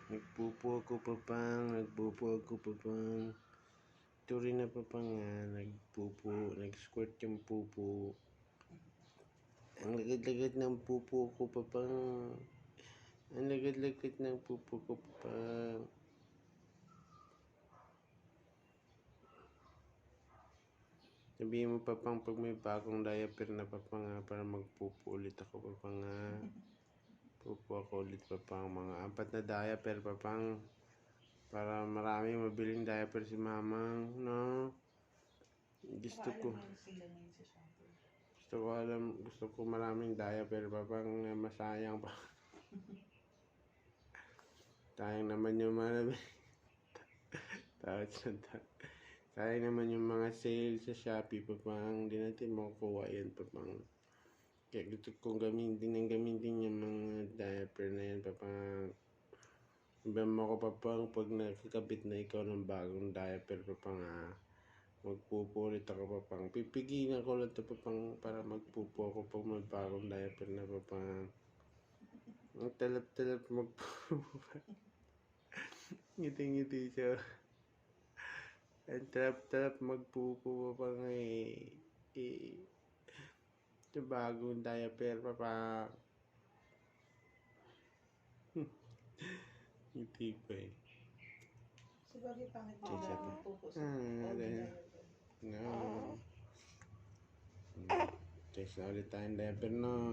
Nagpupo ako papang, nagpupo ako papang. Ito rin na papang nga, nagpupo, nag-squirt yung pupo. Ang lagad-lagad ng pupo ko papang. Ang lagad-lagad ng pupo ko papang. Sabihin mo papang pag may bagong diaper na papang nga para magpupo ulit ako papang nga. Pupo ako ulit papang, mga 4 na diaper papang. Para marami mabiling diaper si mamang, no? Gusto ko maraming diaper papang na masayang pa. Sayang naman yung mga sayang naman yung mga sale sa Shopee papang. Hindi natin makukuha yan papang. Kaya gusto kong gamitin yung mga diaper na yan papang. Sabihan mo ko papang pag nakakabit na ikaw ng bagong diaper papang ha. Magpupo ulit ako papang. Pipigilan ko lang ito papang para magpupo ako pag may bagong diaper na papang. Ang talap-talap magpupo. Ngiti-ngiti siya. Ang talap-talap magpupo papang ito bagong diaper papang. Ngiti pa eh. Sabagay pangit mo Isa na pa. magpupo sa ordinary. No. Test na ulit tayong diaper no.